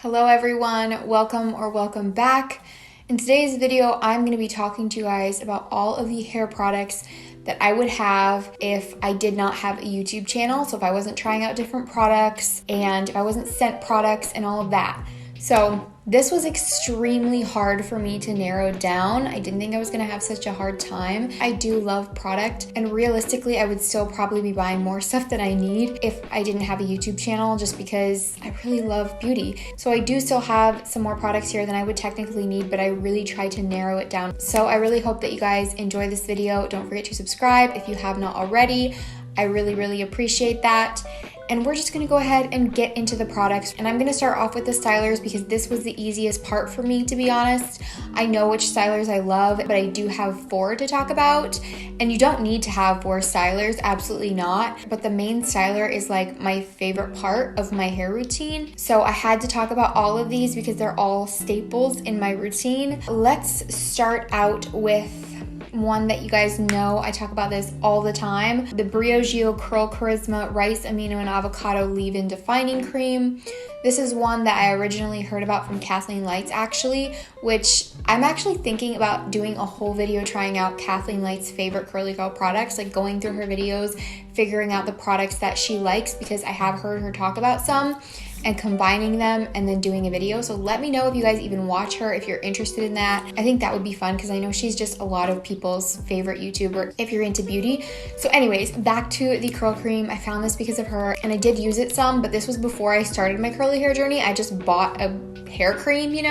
Hello everyone, welcome back. In today's video, I'm going to be talking to you guys about all of the hair products that I would have if I did not have a YouTube channel. So if I wasn't trying out different products and if I wasn't sent products and all of that. So this was extremely hard for me to narrow down. I didn't think I was gonna have such a hard time. I do love product, and realistically, I would still probably be buying more stuff than I need if I didn't have a YouTube channel, just because I really love beauty. So I do still have some more products here than I would technically need, but I really tried to narrow it down. So I really hope that you guys enjoy this video. Don't forget to subscribe if you have not already. I really appreciate that. And we're just gonna go ahead and get into the products. And I'm gonna start off with the stylers because this was the easiest part for me, to be honest. I know which stylers I love, but I do have 4 to talk about. And you don't need to have 4 stylers, absolutely not. But the main styler is like my favorite part of my hair routine. So I had to talk about all of these because they're all staples in my routine. Let's start out with one that you guys know I talk about this all the time, the Briogeo Curl Charisma Rice Amino and Avocado Leave-In Defining Cream. This is one that I originally heard about from Kathleen Light's actually, which I'm actually thinking about doing a whole video trying out Kathleen Light's favorite curly girl products, like going through her videos, figuring out the products that she likes, because I have heard her talk about some, and combining them and then doing a video. So let me know if you guys even watch her, if you're interested in that. I think that would be fun because I know she's just a lot of people's favorite YouTuber if you're into beauty. So anyways, back to the curl cream. I found this because of her and I did use it some, but this was before I started my curly hair journey. I just bought a hair cream, and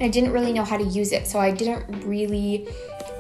I didn't really know how to use it. So I didn't really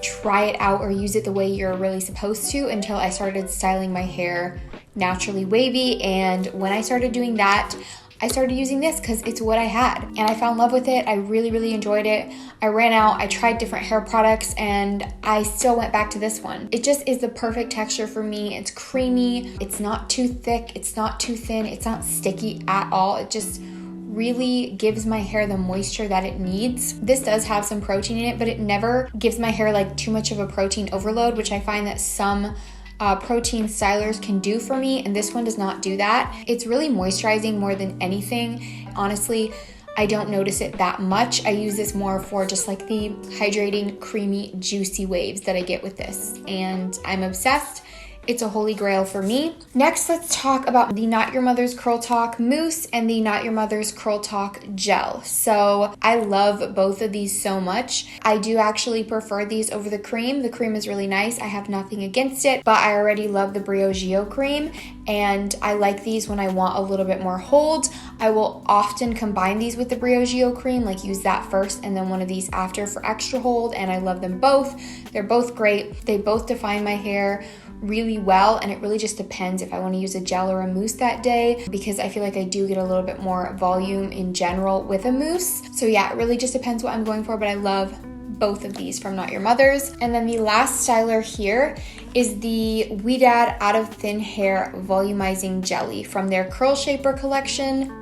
try it out or use it the way you're really supposed to until I started styling my hair naturally wavy. And when I started doing that, I started using this because it's what I had and I fell in love with it. I really enjoyed it. I ran out, I tried different hair products, and I still went back to this one. It just is the perfect texture for me. It's creamy, it's not too thick, it's not too thin, it's not sticky at all. It just really gives my hair the moisture that it needs. This does have some protein in it, but it never gives my hair like too much of a protein overload, which I find that some protein stylers can do for me, and this one does not do that. It's really moisturizing more than anything. Honestly, I don't notice it that much. I use this more for just like the hydrating, creamy, juicy waves that I get with this, and I'm obsessed. It's a holy grail for me. Next, let's talk about the Not Your Mother's Curl Talk Mousse and the Not Your Mother's Curl Talk Gel. So I love both of these so much. I do actually prefer these over the cream. The cream is really nice. I have nothing against it, but I already love the Briogeo cream, and I like these when I want a little bit more hold. I will often combine these with the Briogeo cream, like use that first and then one of these after for extra hold, and I love them both. They're both great. They both define my hair really well, and it really just depends if I want to use a gel or a mousse that day, because I feel like I do get a little bit more volume in general with a mousse. So yeah, it really just depends what I'm going for, but I love both of these from Not Your Mother's. And then the last styler here is the Quidad Out of Thin Hair Volumizing Jelly from their Curl Shaper collection.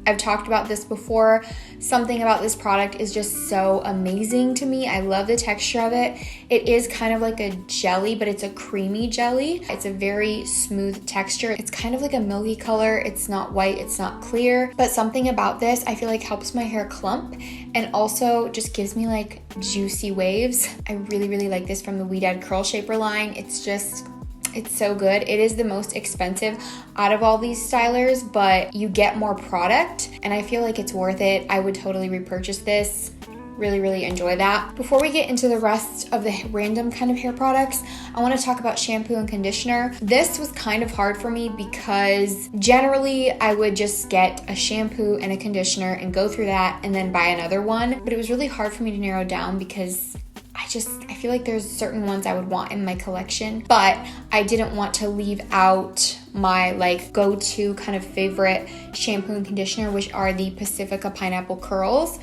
I've talked about this before. Something about this product is just so amazing to me. I love the texture of it. It is kind of like a jelly, but it's a creamy jelly. It's a very smooth texture. It's kind of like a milky color. It's not white, it's not clear, but something about this I feel like helps my hair clump and also just gives me like juicy waves. I really like this from the Quidad Curl Shaper line. It's so good. It is the most expensive out of all these stylers, but you get more product and I feel like it's worth it. I would totally repurchase this. Really enjoy that. Before we get into the rest of the random kind of hair products, I want to talk about shampoo and conditioner. This was kind of hard for me because generally I would just get a shampoo and a conditioner and go through that and then buy another one, but it was really hard for me to narrow down because I feel like there's certain ones I would want in my collection, but I didn't want to leave out my like go-to kind of favorite shampoo and conditioner, which are the Pacifica Pineapple Curls.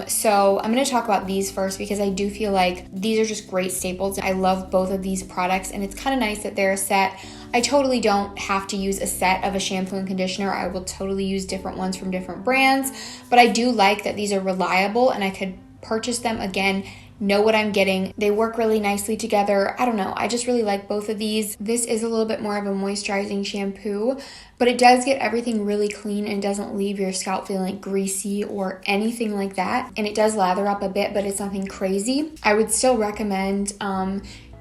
So I'm going to talk about these first because I do feel like these are just great staples. I love both of these products, and it's kind of nice that they're a set. I totally don't have to use a set of a shampoo and conditioner. I will totally use different ones from different brands, but I do like that these are reliable and I could purchase them again know what I'm getting. They work really nicely together. I don't know. I just really like both of these. This is a little bit more of a moisturizing shampoo, but it does get everything really clean and doesn't leave your scalp feeling like greasy or anything like that. And it does lather up a bit, but it's nothing crazy. I would still recommend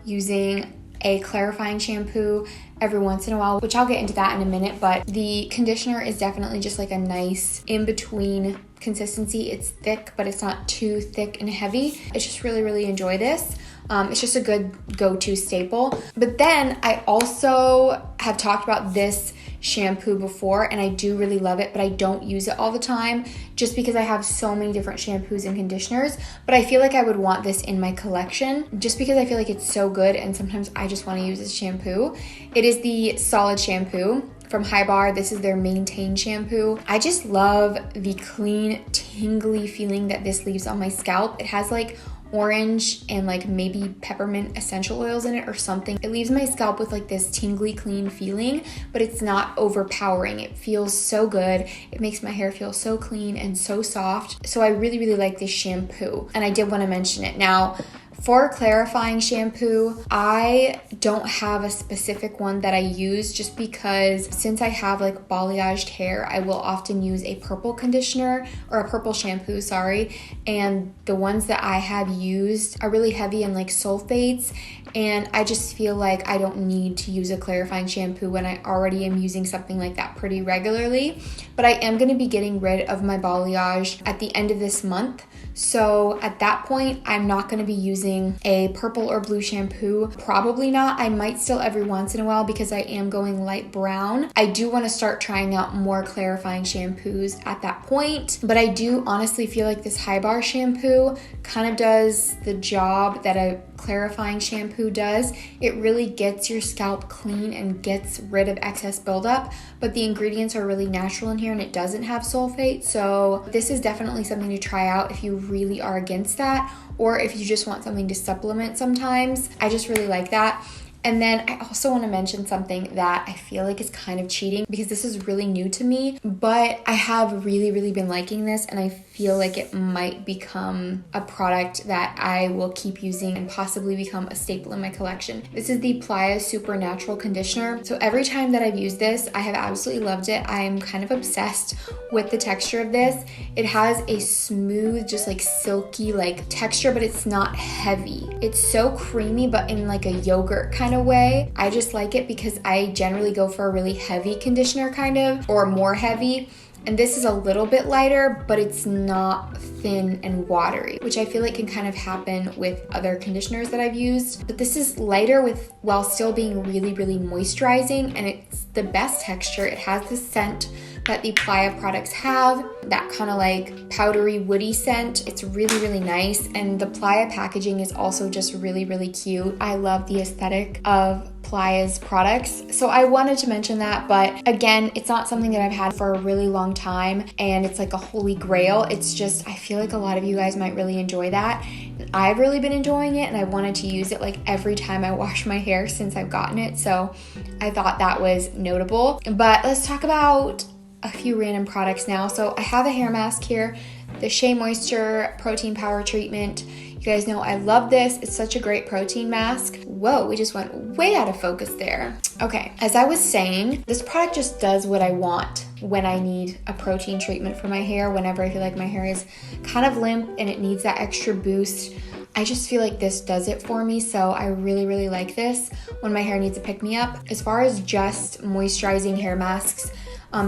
using a clarifying shampoo every once in a while, which I'll get into that in a minute, but the conditioner is definitely just like a nice in-between consistency. It's thick, but it's not too thick and heavy. I just really enjoy this. It's just a good go-to staple. But then I also have talked about this shampoo before, and I do really love it, but I don't use it all the time just because I have so many different shampoos and conditioners. But I feel like I would want this in my collection just because I feel like it's so good, and sometimes I just want to use this shampoo. It is the Solid Shampoo from Hibar. This is their Maintain shampoo. I just love the clean, tingly feeling that this leaves on my scalp. It has like orange and like maybe peppermint essential oils in it or something. It leaves my scalp with like this tingly clean feeling, but it's not overpowering. It feels so good. It makes my hair feel so clean and so soft. So I really like this shampoo, and I did want to mention it. Now, for clarifying shampoo, I don't have a specific one that I use just because since I have like balayaged hair, I will often use a purple conditioner or a purple shampoo, sorry. And the ones that I have used are really heavy in like sulfates, and I just feel like I don't need to use a clarifying shampoo when I already am using something like that pretty regularly. But I am going to be getting rid of my balayage at the end of this month. So at that point, I'm not going to be using a purple or blue shampoo. Probably not. I might still every once in a while because I am going light brown. I do want to start trying out more clarifying shampoos at that point. But I do honestly feel like this Hibar shampoo kind of does the job that a clarifying shampoo does. It really gets your scalp clean and gets rid of excess buildup, but the ingredients are really natural in here and it doesn't have sulfate. So this is definitely something to try out if you really are against that, or if you just want something to supplement sometimes. I just really like that. And then I also want to mention something that I feel like is kind of cheating because this is really new to me, but I have really been liking this, and I feel like it might become a product that I will keep using and possibly become a staple in my collection. This is the Playa Supernatural Conditioner. So every time that I've used this, I have absolutely loved it. I'm kind of obsessed with the texture of this. It has a smooth, just like silky like texture, but it's not heavy. It's so creamy, but in like a yogurt kind of way. I just like it because I generally go for a really heavy conditioner kind of, or more heavy. And this is a little bit lighter, but it's not thin and watery, which I feel like can kind of happen with other conditioners that I've used. But this is lighter while still being really moisturizing, and it's the best texture. It has the scent that the Playa products have, that kind of like powdery woody scent. It's really nice, and the Playa packaging is also just really cute. I love the aesthetic of Playa's products, so I wanted to mention that. But again, it's not something that I've had for a really long time, and it's like a holy grail. It's just, I feel like a lot of you guys might really enjoy that. I've really been enjoying it, and I wanted to use it like every time I wash my hair since I've gotten it, so I thought that was notable. But let's talk about a few random products now. So I have a hair mask here, the Shea Moisture Protein Power Treatment. You guys know I love this. It's such a great protein mask. Whoa, we just went way out of focus there. Okay, as I was saying, this product just does what I want when I need a protein treatment for my hair, whenever I feel like my hair is kind of limp and it needs that extra boost. I just feel like this does it for me, so I really like this when my hair needs a pick-me-up. As far as just moisturizing hair masks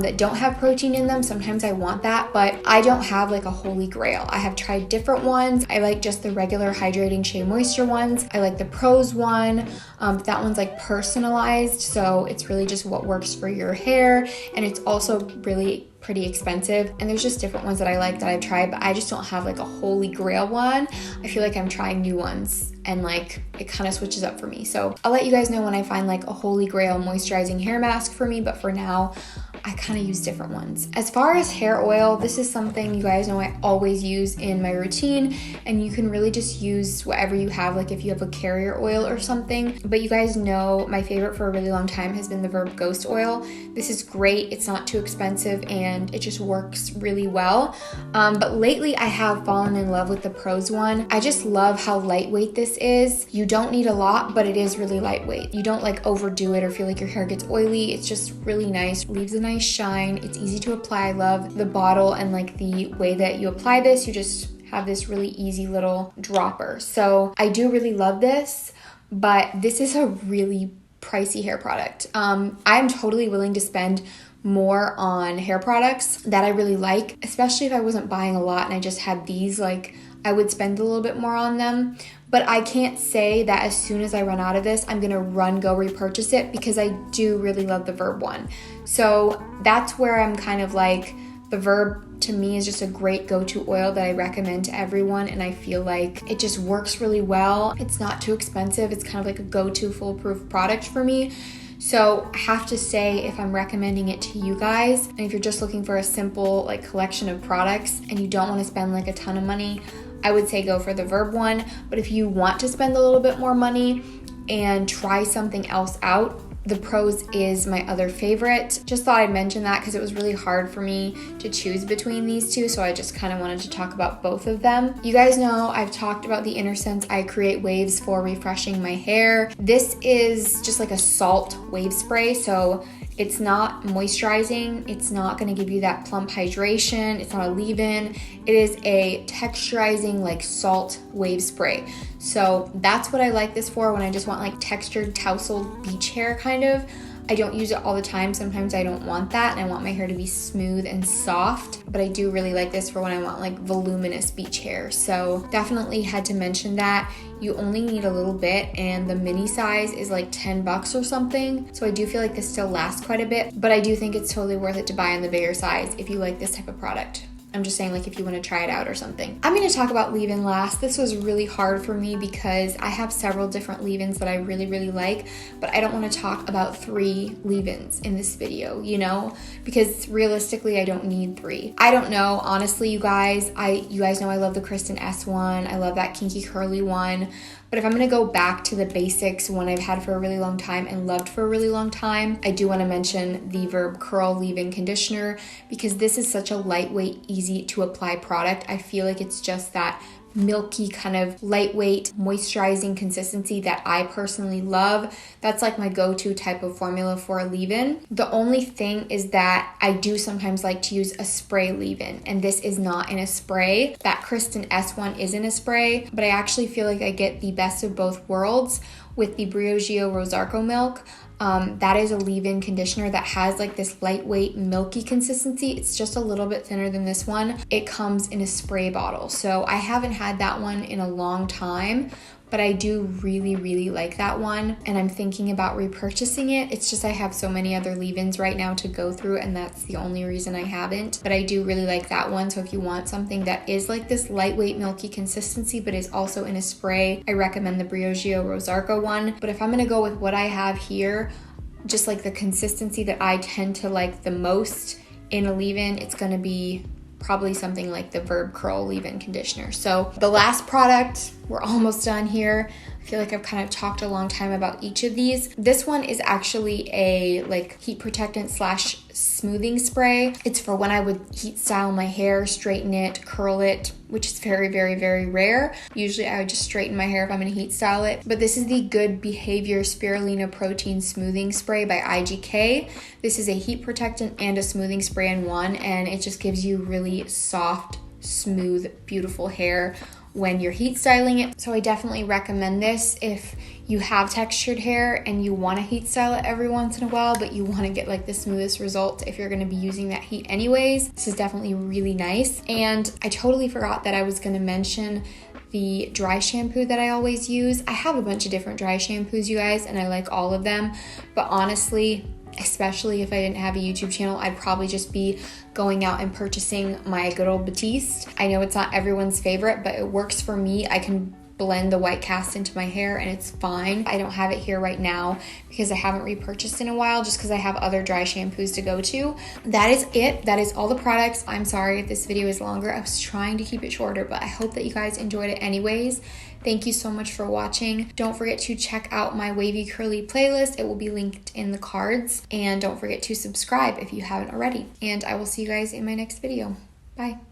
that don't have protein in them, sometimes I want that, but I don't have like a holy grail. I have tried different ones. I like just the regular hydrating Shea Moisture ones. I like the Prose one. That one's like personalized, so it's really just what works for your hair, and it's also really pretty expensive. And there's just different ones that I like that I've tried, but I just don't have like a holy grail one. I feel like I'm trying new ones, and like it kind of switches up for me. So I'll let you guys know when I find like a holy grail moisturizing hair mask for me, but for now I kind of use different ones. As far as hair oil, this is something you guys know I always use in my routine, and you can really just use whatever you have, like if you have a carrier oil or something. But you guys know my favorite for a really long time has been the Verb Ghost Oil. This is great. It's not too expensive and it just works really well. But lately I have fallen in love with the Prose one. I just love how lightweight this is. You don't need a lot, but it is really lightweight. You don't like overdo it or feel like your hair gets oily. It's just really nice, leaves a nice shine. It's easy to apply. I love the bottle and like the way that you apply this. You just have this really easy little dropper. So I do really love this, but this is a really pricey hair product. I'm totally willing to spend more on hair products that I really like, especially if I wasn't buying a lot and I just had these, like I would spend a little bit more on them. But I can't say that as soon as I run out of this, I'm gonna go repurchase it, because I do really love the Verb one. So that's where I'm kind of like, the Verb to me is just a great go-to oil that I recommend to everyone, and I feel like it just works really well. It's not too expensive. It's kind of like a go-to foolproof product for me. So I have to say, if I'm recommending it to you guys, and if you're just looking for a simple like collection of products and you don't want to spend like a ton of money, I would say go for the Verb one. But if you want to spend a little bit more money and try something else out, the Prose is my other favorite. Just thought I'd mention that because it was really hard for me to choose between these two, so I just kind of wanted to talk about both of them. You guys know I've talked about the Inner Sense I create waves for refreshing my hair. This is just like a salt wave spray, so it's not moisturizing. It's not gonna give you that plump hydration. It's not a leave-in. It is a texturizing like salt wave spray. So that's what I like this for, when I just want like textured tousled beach hair kind of. I don't use it all the time. Sometimes I don't want that and I want my hair to be smooth and soft, but I do really like this for when I want like voluminous beach hair. So definitely had to mention that. You only need a little bit, and the mini size is like 10 bucks or something. So I do feel like this still lasts quite a bit, but I do think it's totally worth it to buy in the bigger size if you like this type of product. I'm just saying, like, if you want to try it out or something. I'm going to talk about leave-in last. This was really hard for me because I have several different leave-ins that I really, really like, but I don't want to talk about 3 leave-ins in this video, you know, because realistically, I don't need 3. I don't know, honestly, you guys know I love the Kristin S one. I love that Kinky curly one. But if I'm gonna go back to the basics, one I've had for a really long time and loved for a really long time, I do wanna mention the Verb Curl Leave-In Conditioner, because this is such a lightweight, easy to apply product. I feel like it's just that milky kind of lightweight moisturizing consistency that I personally love. That's like my go-to type of formula for a leave-in. The only thing is that I do sometimes like to use a spray leave-in, and this is not in a spray. That Kristin S one is in a spray, but I actually feel like I get the best of both worlds with the Briogeo Rosarco Milk. That is a leave-in conditioner that has like this lightweight milky consistency. It's just a little bit thinner than this one. It comes in a spray bottle, so I haven't had that one in a long time, but I do really, really like that one, and I'm thinking about repurchasing it. It's just I have so many other leave-ins right now to go through, and that's the only reason I haven't. But I do really like that one, so if you want something that is like this lightweight milky consistency but is also in a spray, I recommend the Briogeo Rosarco one. But if I'm gonna go with what I have here, just like the consistency that I tend to like the most in a leave-in, it's gonna be probably something like the Verb Curl Leave-In Conditioner. So the last product, we're almost done here. I feel like I've kind of talked a long time about each of these. This one is actually a like heat protectant slash smoothing spray. It's for when I would heat style my hair, straighten it, curl it, which is very, very, very rare. Usually I would just straighten my hair if I'm gonna heat style it. But this is the Good Behavior Spirulina Protein Smoothing Spray by IGK. This is a heat protectant and a smoothing spray in one, and it just gives you really soft, smooth, beautiful hair when you're heat styling it. So I definitely recommend this if you have textured hair and you want to heat style it every once in a while, but you want to get like the smoothest result if you're going to be using that heat anyways. This is definitely really nice. And I totally forgot that I was going to mention the dry shampoo that I always use. I have a bunch of different dry shampoos, you guys, and I like all of them, but honestly, especially if I didn't have a YouTube channel, I'd probably just be going out and purchasing my good old Batiste. I know it's not everyone's favorite, but it works for me. I can blend the white cast into my hair and it's fine. I don't have it here right now because I haven't repurchased in a while just because I have other dry shampoos to go to. That is it. That is all the products. I'm sorry if this video is longer. I was trying to keep it shorter, but I hope that you guys enjoyed it anyways. Thank you so much for watching. Don't forget to check out my wavy curly playlist. It will be linked in the cards. And don't forget to subscribe if you haven't already. And I will see you guys in my next video. Bye.